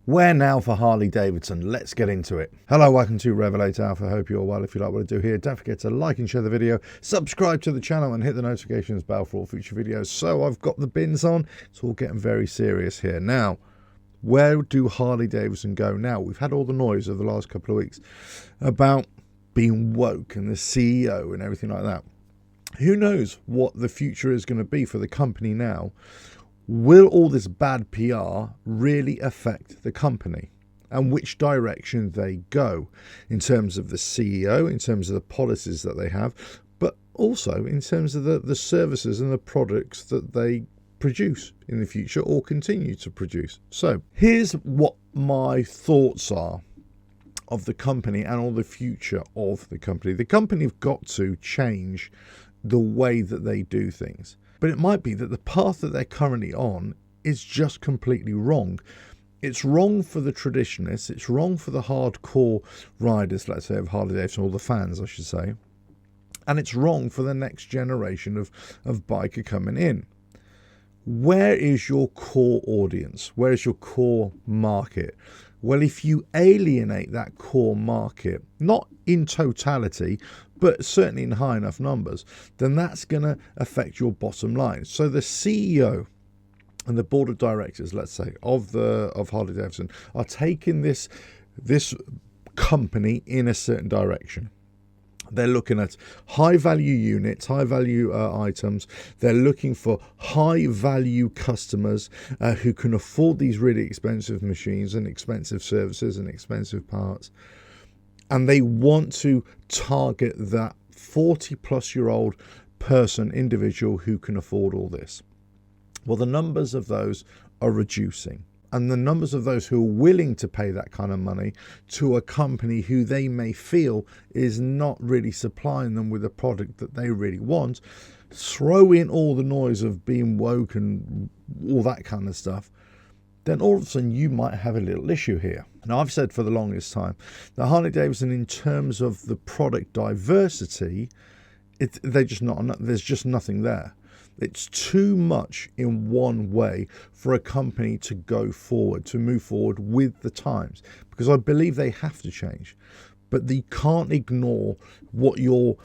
Where now for Harley Davidson? Let's get into it. Hello, welcome to RevelatorAlf. I hope you're well. If you like what I do here, don't forget to like and share the video, subscribe to the channel and hit the notifications bell for all future videos. So I've got the bins on. It's all getting very serious here. Now, where do Harley Davidson go now? We've had all the noise of the last couple of weeks about being woke and the CEO and everything like that. Who knows what the future is going to be for the company now? Will all this bad PR really affect the company and which direction they go in terms of the CEO, in terms of the policies that they have, but also in terms of the services and the products that they produce in the future or continue to produce? So here's what my thoughts are of the company and all the future of the company. The company have got to change the way that they do things. But it might be that the path that they're currently on is just completely wrong. It's wrong for the traditionalists. It's wrong for the hardcore riders, let's say, of Harley Davidson, or the fans, I should say. And it's wrong for the next generation of biker coming in. Where is your core audience? Where is your core market? Well, if you alienate that core market, not in totality, but certainly in high enough numbers, then that's going to affect your bottom line. So the CEO and the board of directors, let's say, of Harley Davidson are taking this company in a certain direction. They're looking at high-value units, high-value items. They're looking for high-value customers who can afford these really expensive machines and expensive services and expensive parts. And they want to target that 40-plus-year-old person, individual who can afford all this. Well, the numbers of those are reducing. And the numbers of those who are willing to pay that kind of money to a company who they may feel is not really supplying them with a product that they really want, throw in all the noise of being woke and all that kind of stuff, then all of a sudden you might have a little issue here. Now, I've said for the longest time that Harley Davidson, in terms of the product diversity, there's just nothing there. It's too much in one way for a company to go forward, to move forward with the times, because I believe they have to change. But they can't ignore what your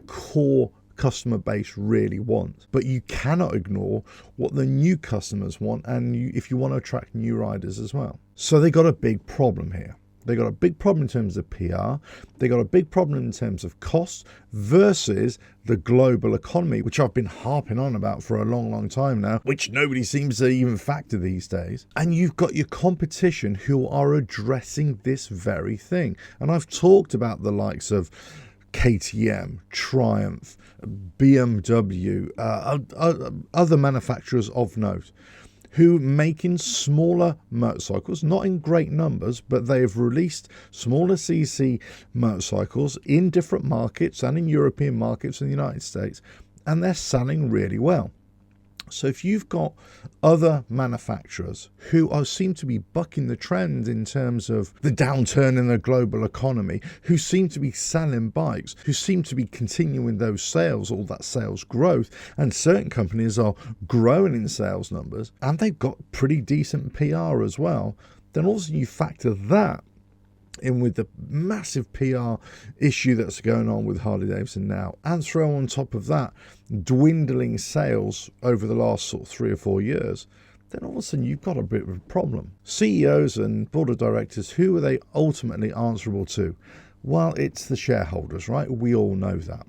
core customer base really wants. But you cannot ignore what the new customers want, and if you want to attract new riders as well. So they got a big problem here. They got a big problem in terms of PR. They got a big problem in terms of costs versus the global economy, which I've been harping on about for a long, long time now, which nobody seems to even factor these days. And you've got your competition who are addressing this very thing. And I've talked about the likes of KTM, Triumph, BMW, other manufacturers of note, who making smaller motorcycles, not in great numbers, but they have released smaller cc motorcycles in different markets and in European markets in the United States, and they're selling really well. So if you've got other manufacturers who seem to be bucking the trend in terms of the downturn in the global economy, who seem to be selling bikes, who seem to be continuing those sales, all that sales growth, and certain companies are growing in sales numbers, and they've got pretty decent PR as well, then also you factor that in with the massive PR issue that's going on with Harley Davidson now, and throw on top of that dwindling sales over the last sort of 3 or 4 years, then all of a sudden you've got a bit of a problem. CEOs and board of directors, who are they ultimately answerable to? Well, it's the shareholders, right? We all know that.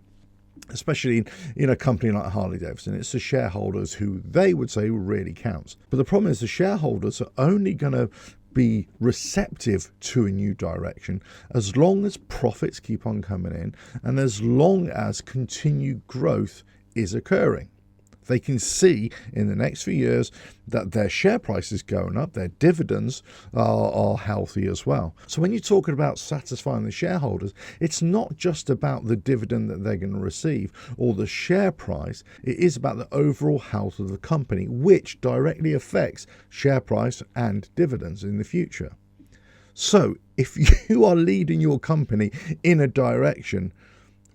Especially in a company like Harley Davidson, it's the shareholders who they would say really counts. But the problem is the shareholders are only going to be receptive to a new direction as long as profits keep on coming in and as long as continued growth is occurring. They can see in the next few years that their share price is going up, their dividends are healthy as well. So when you're talking about satisfying the shareholders, it's not just about the dividend that they're going to receive or the share price. It is about the overall health of the company, which directly affects share price and dividends in the future. So if you are leading your company in a direction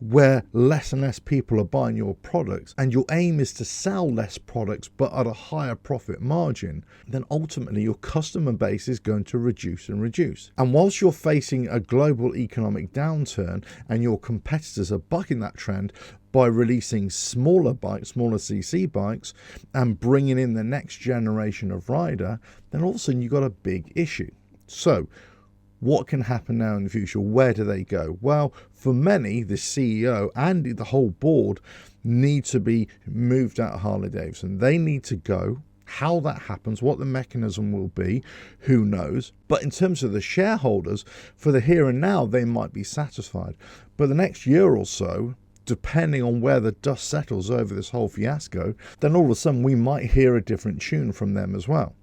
where less and less people are buying your products, and your aim is to sell less products but at a higher profit margin, then ultimately your customer base is going to reduce and reduce. And whilst you're facing a global economic downturn and your competitors are bucking that trend by releasing smaller bikes, smaller CC bikes, and bringing in the next generation of rider, then all of a sudden you've got a big issue. So what can happen now in the future? Where do they go? Well, for many, the CEO and the whole board need to be moved out of Harley Davidson. They need to go. How that happens, what the mechanism will be, who knows? But in terms of the shareholders, for the here and now, they might be satisfied. But the next year or so, depending on where the dust settles over this whole fiasco, then all of a sudden we might hear a different tune from them as well.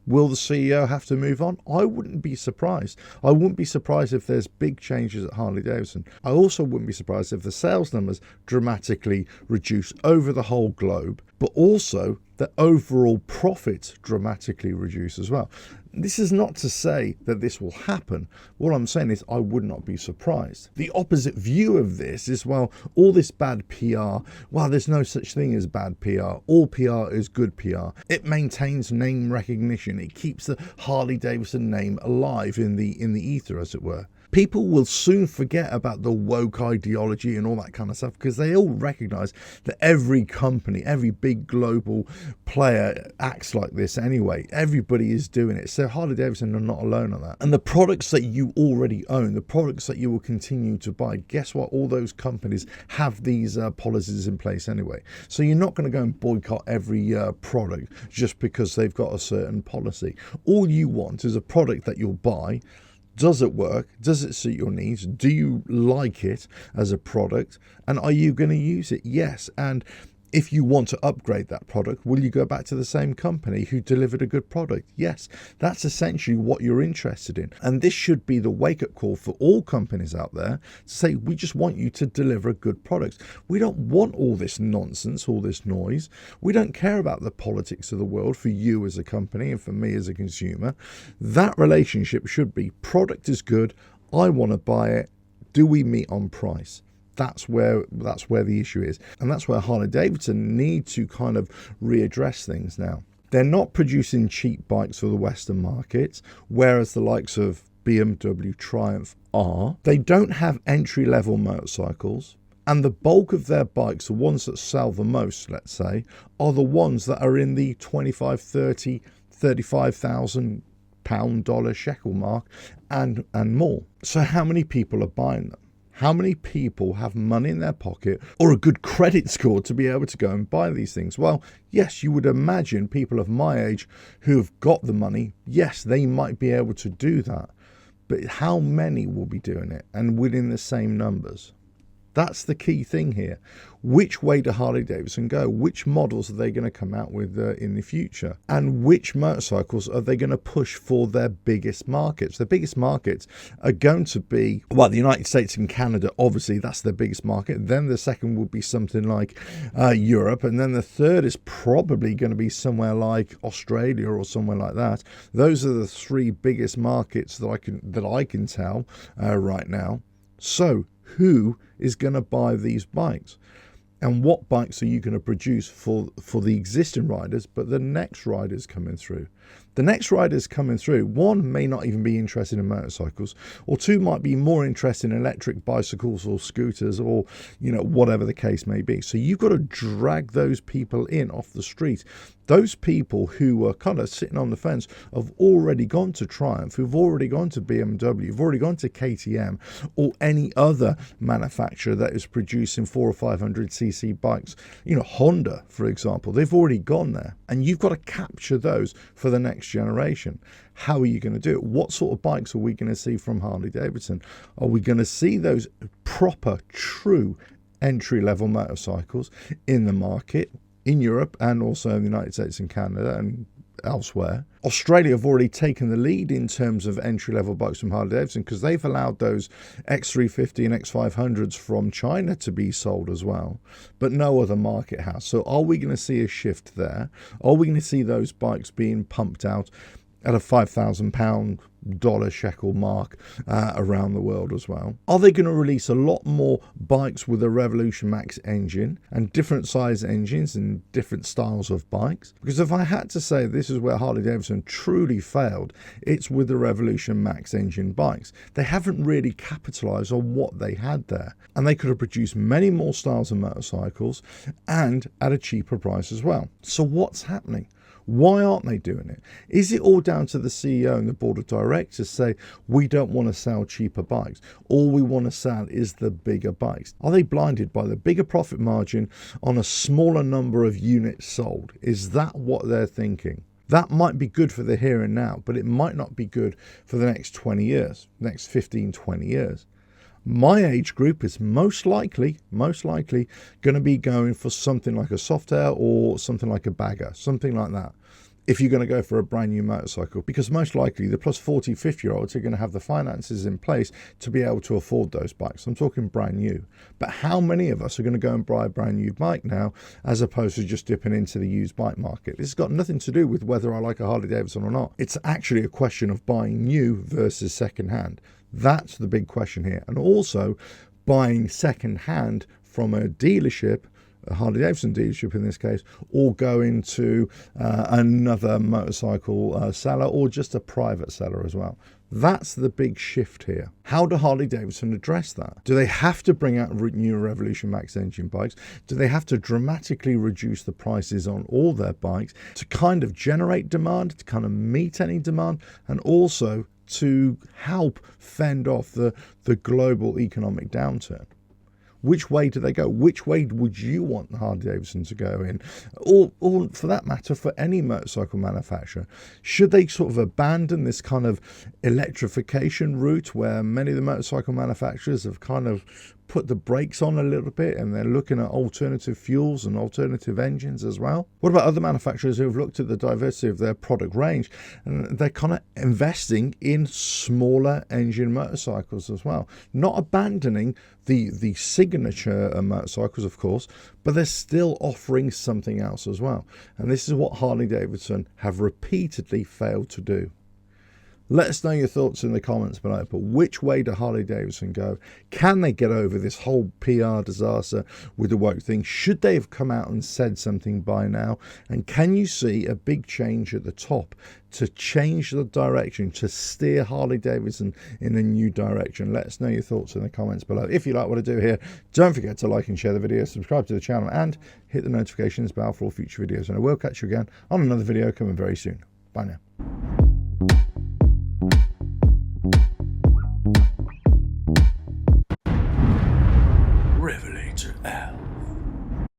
Will the CEO have to move on? I wouldn't be surprised. I wouldn't be surprised if there's big changes at Harley Davidson. I also wouldn't be surprised if the sales numbers dramatically reduce over the whole globe, but also the overall profit dramatically reduce as well. This is not to say that this will happen. What I'm saying is I would not be surprised. The opposite view of this is, well, all this bad PR, well, there's no such thing as bad PR. All PR is good PR. It maintains name recognition. It keeps the Harley Davidson name alive in the ether, as it were. People will soon forget about the woke ideology and all that kind of stuff because they all recognize that every company, every big global player acts like this anyway. Everybody is doing it. So Harley Davidson are not alone on that. And the products that you already own, the products that you will continue to buy, guess what? All those companies have these policies in place anyway. So you're not going to go and boycott every product just because they've got a certain policy. All you want is a product that you'll buy. Does it work? Does it suit your needs? Do you like it as a product? And are you going to use it? Yes. And if you want to upgrade that product, will you go back to the same company who delivered a good product? Yes. That's essentially what you're interested in. And this should be the wake-up call for all companies out there to say, we just want you to deliver good products. We don't want all this nonsense, all this noise. We don't care about the politics of the world for you as a company and for me as a consumer. That relationship should be product is good. I want to buy it. Do we meet on price? That's where the issue is. And that's where Harley Davidson need to kind of readdress things now. They're not producing cheap bikes for the Western markets, whereas the likes of BMW, Triumph are. They don't have entry-level motorcycles. And the bulk of their bikes, the ones that sell the most, let's say, are the ones that are in the 25, 30, 35,000 pound dollar shekel mark and more. So how many people are buying them? How many people have money in their pocket or a good credit score to be able to go and buy these things? Well, yes, you would imagine people of my age who have got the money, yes, they might be able to do that. But how many will be doing it and within the same numbers? That's the key thing here. Which way do Harley Davidson go? Which models are they going to come out with in the future? And which motorcycles are they going to push for their biggest markets? The biggest markets are going to be, well, the United States and Canada, obviously, that's their biggest market. Then the second would be something like Europe. And then the third is probably going to be somewhere like Australia or somewhere like that. Those are the three biggest markets that I can tell right now. So who is going to buy these bikes? And what bikes are you going to produce for the existing riders, but the next riders coming through? The next riders coming through, one, may not even be interested in motorcycles, or two, might be more interested in electric bicycles or scooters or, whatever the case may be. So you've got to drag those people in off the street. Those people who were kind of sitting on the fence have already gone to Triumph, who've already gone to BMW, who've already gone to KTM or any other manufacturer that is producing 400 or 500cc bikes. Honda, for example, they've already gone there. And you've got to capture those for the next generation. How are you going to do it? What sort of bikes are we going to see from Harley Davidson? Are we going to see those proper, true entry-level motorcycles in the market in Europe and also in the United States and Canada and elsewhere? Australia have already taken the lead in terms of entry-level bikes from Harley Davidson because they've allowed those X350 and X500s from China to be sold as well, but no other market has. So are we going to see a shift there? Are we going to see those bikes being pumped out at a £5,000 dollar shekel mark around the world as well. Are they going to release a lot more bikes with a Revolution Max engine and different size engines and different styles of bikes? Because if I had to say this is where Harley Davidson truly failed, it's with the Revolution Max engine bikes. They haven't really capitalized on what they had there, and they could have produced many more styles of motorcycles and at a cheaper price as well. So what's happening? Why aren't they doing it? Is it all down to the CEO and the board of directors say, we don't want to sell cheaper bikes? All we want to sell is the bigger bikes. Are they blinded by the bigger profit margin on a smaller number of units sold? Is that what they're thinking? That might be good for the here and now, but it might not be good for the next 20 years, next 15, 20 years. My age group is most likely going to be going for something like a Softail or something like a Bagger, something like that, if you're going to go for a brand new motorcycle, because most likely the plus 40, 50-year-olds are going to have the finances in place to be able to afford those bikes. I'm talking brand new. But how many of us are going to go and buy a brand new bike now as opposed to just dipping into the used bike market? This has got nothing to do with whether I like a Harley Davidson or not. It's actually a question of buying new versus second-hand. That's the big question here. And also buying second-hand from a dealership, a Harley Davidson dealership in this case, or going to another motorcycle seller or just a private seller as well. That's the big shift here. How do Harley Davidson address that? Do they have to bring out new Revolution Max engine bikes? Do they have to dramatically reduce the prices on all their bikes to kind of generate demand, to kind of meet any demand, and also to help fend off the global economic downturn? Which way do they go? Which way would you want Harley Davidson to go in? Or for that matter, for any motorcycle manufacturer? Should they sort of abandon this kind of electrification route where many of the motorcycle manufacturers have kind of put the brakes on a little bit and they're looking at alternative fuels and alternative engines as well? What about other manufacturers who have looked at the diversity of their product range and they're kind of investing in smaller engine motorcycles as well, not abandoning the signature motorcycles, of course, but they're still offering something else as well. And this is what Harley Davidson have repeatedly failed to do. Let us know your thoughts in the comments below. But which way do Harley Davidson go? Can they get over this whole PR disaster with the woke thing? Should they have come out and said something by now? And can you see a big change at the top to change the direction, to steer Harley Davidson in a new direction? Let us know your thoughts in the comments below. If you like what I do here, don't forget to like and share the video, subscribe to the channel, and hit the notifications bell for all future videos. And I will catch you again on another video coming very soon. Bye now.